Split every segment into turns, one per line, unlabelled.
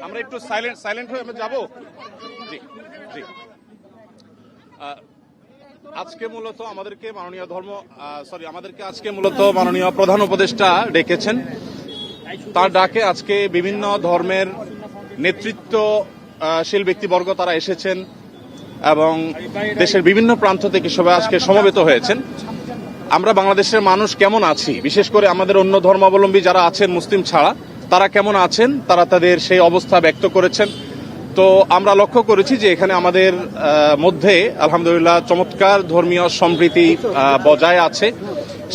আমরা একটু সাইলেন্ট হয়ে আমরা যাবো। জি জি, আজকে মূলত আমাদেরকে মাননীয় প্রধান উপদেষ্টা ডেকেছেন। তার ডাকে আজকে বিভিন্ন ধর্মের নেতৃত্বশীল ব্যক্তিবর্গ তারা এসেছেন এবং দেশের বিভিন্ন প্রান্ত থেকে সবাই আজকে সমবেত হয়েছেন। আমরা বাংলাদেশের মানুষ কেমন আছি, বিশেষ করে আমাদের অন্য ধর্মাবলম্বী যারা আছেন মুসলিম ছাড়া, তারা কেমন আছেন, তারা তাদের সেই অবস্থা ব্যক্ত করেছেন। তো আমরা লক্ষ্য করেছি যে এখানে আমাদের মধ্যে আলহামদুলিল্লাহ চমৎকার ধর্মীয় সম্প্রীতি বজায় আছে।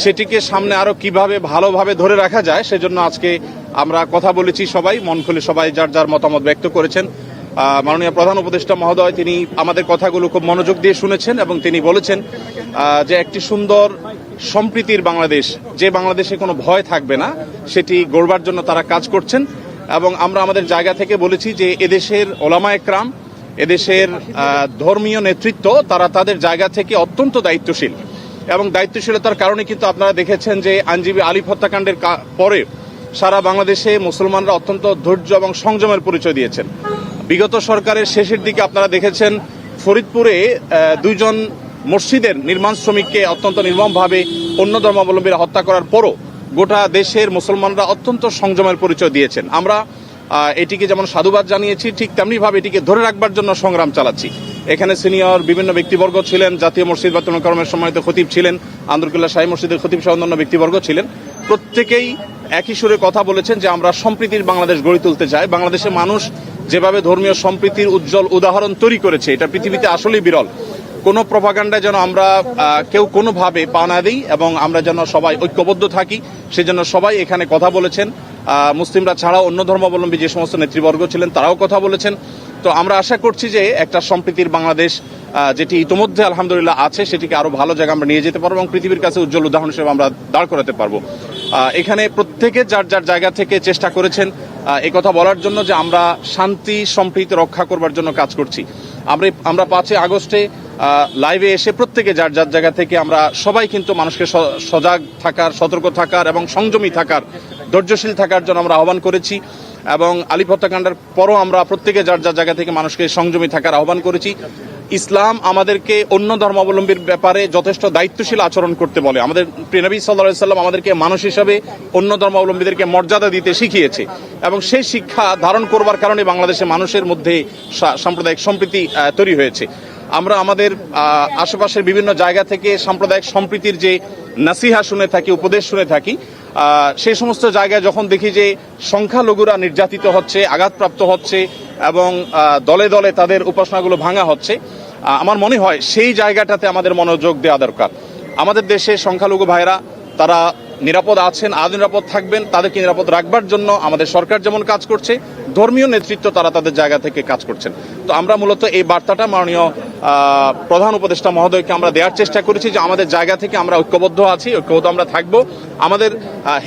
সেটিকে সামনে আরো কিভাবে ভালোভাবে ধরে রাখা যায় সেজন্য আজকে আমরা কথা বলেছি, সবাই মন খুলে সবাই যার যার মতামত ব্যক্ত করেছেন। মাননীয় প্রধান উপদেষ্টা মহোদয় তিনি আমাদের কথাগুলো খুব মনোযোগ দিয়ে শুনেছেন এবং তিনি বলেছেন যে একটি সুন্দর সম্প্রীতির বাংলাদেশ, যে বাংলাদেশে কোনো ভয় থাকবে না, সেটি গড়বার জন্য তারা কাজ করছেন। এবং আমরা আমাদের জায়গা থেকে বলেছি যে এদেশের ওলামা একরাম, এদেশের ধর্মীয় নেতৃত্ব তারা তাদের জায়গা থেকে অত্যন্ত দায়িত্বশীল এবং দায়িত্বশীলতার কারণে কিন্তু আপনারা দেখেছেন যে আইনজীবী আলিফ হত্যাকাণ্ডের পরে সারা বাংলাদেশে মুসলমানরা অত্যন্ত ধৈর্য এবং সংযমের পরিচয় দিয়েছেন। বিগত সরকারের শেষের দিকে আপনারা দেখেছেন ফরিদপুরে দুইজন মসজিদের নির্মাণ শ্রমিককে অত্যন্ত নির্মমভাবে অন্য ধর্মাবলম্বীরা হত্যা করার পরও গোটা দেশের মুসলমানরা অত্যন্ত সংযমের পরিচয় দিয়েছেন। আমরা এটিকে যেমন সাধুবাদ জানিয়েছি, ঠিক তেমনিভাবে এটিকে ধরে রাখবার জন্য সংগ্রাম চালাচ্ছি। এখানে সিনিয়র বিভিন্ন ব্যক্তিবর্গ ছিলেন, জাতীয় মসজিদ বায়তুল করমের সম্মানিত খতিব ছিলেন, আন্দরকুল্লাহ শাহী মসজিদের খতিব সহ অন্যান্য ব্যক্তিবর্গ ছিলেন। প্রত্যেকেই একই সুরে কথা বলেছেন যে আমরা সম্প্রীতির বাংলাদেশ গড়ে তুলতে চাই। বাংলাদেশের মানুষ যেভাবে ধর্মীয় সম্প্রীতির উজ্জ্বল উদাহরণ তৈরি করেছে, এটা পৃথিবীতে আসলেই বিরল। কোনো প্রপাগান্ডায় যেন আমরা কেউ কোনোভাবে পা না দিই এবং আমরা যেন সবাই ঐক্যবদ্ধ থাকি, সেজন্য সবাই এখানে কথা বলেছেন। মুসলিমরা ছাড়াও অন্য ধর্মাবলম্বী যে সমস্ত নেতৃবর্গ ছিলেন তারাও কথা বলেছেন। তো আমরা আশা করছি যে একটা সম্প্রীতির বাংলাদেশ যেটি ইতিমধ্যে আলহামদুলিল্লাহ আছে, সেটিকে আরো ভালো জায়গা আমরা নিয়ে যেতে পারবো এবং পৃথিবীর কাছে উজ্জ্বল উদাহরণ হিসেবে আমরা দাঁড় করাতে পারবো। এখানে প্রত্যেকে যার যার জায়গা থেকে চেষ্টা করেছেন এই কথা বলার জন্য যে আমরা শান্তি সম্প্রীতি রক্ষা করবার জন্য কাজ করছি। আমরা 5 আগস্টে লাইভে এসে প্রত্যেকে যার যার জায়গা থেকে আমরা সবাই কিন্তু মানুষকে সজাগ থাকার, সতর্ক থাকার এবং সংযমী থাকার, ধৈর্যশীল থাকার জন্য আমরা আহ্বান করেছি। এবং আলিফ হত্যাকাণ্ডের পরও আমরা প্রত্যেকে যার যার জায়গা থেকে মানুষকে সংযমী থাকার আহ্বান করেছি। ইসলাম আমাদেরকে অন্য ধর্মাবলম্বীর ব্যাপারে যথেষ্ট দায়িত্বশীল আচরণ করতে বলে। আমাদের প্রিয় নবী সাল্লাল্লাহু আলাইহি ওয়াসাল্লাম আমাদেরকে মানুষ হিসাবে অন্য ধর্মাবলম্বীদেরকে মর্যাদা দিতে শিখিয়েছে এবং সেই শিক্ষা ধারণ করবার কারণে বাংলাদেশের মানুষের মধ্যে সাম্প্রদায়িক সম্প্রীতি তৈরি হয়েছে। আমরা আমাদের আশেপাশের বিভিন্ন জায়গা থেকে সাম্প্রদায়িক সম্প্রীতির যে নাসিহা শুনে থাকি, উপদেশ শুনে থাকি, সেই সমস্ত জায়গায় যখন দেখি যে সংখ্যালঘুরা নির্যাতিত হচ্ছে, আঘাতপ্রাপ্ত হচ্ছে এবং দলে দলে তাদের উপাসনাগুলো ভাঙা হচ্ছে, আমার মনে হয় সেই জায়গাটাতে আমাদের মনোযোগ দেওয়া দরকার। আমাদের দেশে সংখ্যালঘু ভাইরা তারা নিরাপদ আছেন, আজ নিরাপদ থাকবেন, তাদেরকে নিরাপদ রাখবার জন্য আমাদের সরকার যেমন কাজ করছে, ধর্মীয় নেতৃত্ব তারা তাদের জায়গা থেকে কাজ করছেন। তো আমরা মূলত এই বার্তাটা মাননীয় প্রধান উপদেষ্টা মহোদয়কে আমরা দেওয়ার চেষ্টা করেছি যে আমাদের জায়গা থেকে আমরা ঐক্যবদ্ধ আছি, ঐক্যবদ্ধ আমরা থাকবো। আমাদের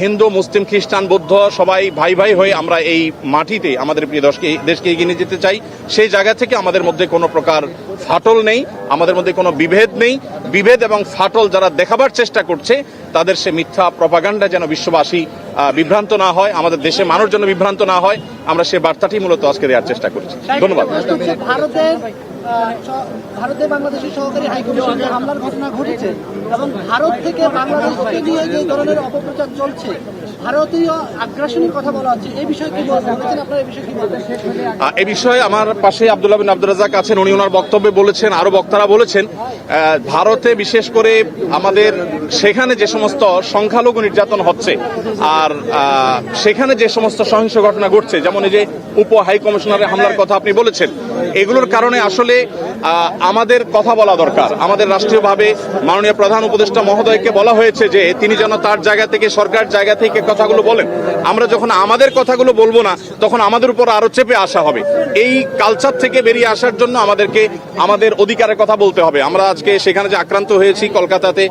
হিন্দু, মুসলিম, খ্রিস্টান, বৌদ্ধ সবাই ভাই ভাই হয়ে আমরা এই মাটিতে আমাদের প্রিয় দেশকে এগিয়ে নিয়ে যেতে চাই। সেই জায়গা থেকে আমাদের মধ্যে কোনো প্রকার ফাটল নেই, আমাদের মধ্যে কোনো বিভেদ নেই। বিভেদ এবং ফাটল যারা দেখাবার চেষ্টা করছে তাদের সে মিথ্যা প্রপাগান্ডা যেন বিশ্ববাসী বিভ্রান্ত না হয়, আমাদের দেশের মানুষ যেন বিভ্রান্ত না হয়, আমরা সে বার্তাটি মূলত আজকে দেওয়ার চেষ্টা করছি। ধন্যবাদ।
ভারতে বাংলাদেশের সহকারী হাইকমিশনে হামলার ঘটনা ঘটেছে এবং ভারত থেকে বাংলাদেশকে নিয়ে যে ধরনের অপপ্রচার চলছে, ভারতীয় আগ্রাসনের কথা বলা হচ্ছে, এই বিষয়ে কি বলছেন আপনারা? এই বিষয়ে কি বলবেন?
এই বিষয়ে আমার পাশে আব্দুল্লাহ বিন আব্দুর রাজ্জাক আছেন, উনি ওনার বক্তব্যে বলেছেন, আরো বক্তারা বলেছেন, ভারতে বিশেষ করে আমাদের সেখানে যে সমস্ত সংখ্যালঘু নির্যাতন হচ্ছে আর সেখানে যে সমস্ত সহিংস ঘটনা ঘটছে, যেমন এই যে উপ হাই কমিশনারের হামলার কথা আপনি বলেছেন, এগুলোর কারণে আসলে আমাদের কথা বলা দরকার। আমাদের রাষ্ট্রীয়ভাবে মাননীয় প্রধান উপদেষ্টা মহোদয়কে বলা হয়েছে যে তিনি যেন তার জায়গা থেকে, সরকার জায়গা থেকে কথাগুলো বলেন। আমরা যখন আমাদের কথাগুলো বলবো না তখন আমাদের উপর আরো চেপে আসা হবে। এই কালচার থেকে বেরিয়ে আসার জন্য আমাদেরকে আমাদের অধিকারের কথা বলতে হবে। আমরা আজকে সেখানে যে আক্রান্ত হয়েছি কলকাতাতে,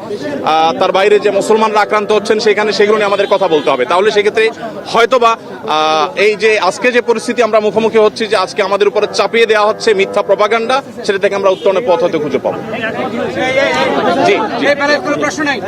তার বাইরে যে মুসলমানরা আক্রান্ত হচ্ছেন সেখানে, সেগুলো নিয়ে আমাদের কথা বলতে হবে। তাহলে সেক্ষেত্রে হয়তোবা এই যে আজকে যে পরিস্থিতি আমরা মুখোমুখি হচ্ছি, যে আজকে আমাদের উপরে চাপিয়ে দেওয়া হচ্ছে মিথ্যা প্রপাগান্ডা, সেটা থেকে আমরা উত্তরণের পথ হতে খুঁজে পাবো। জি, কোনো প্রশ্ন নাই।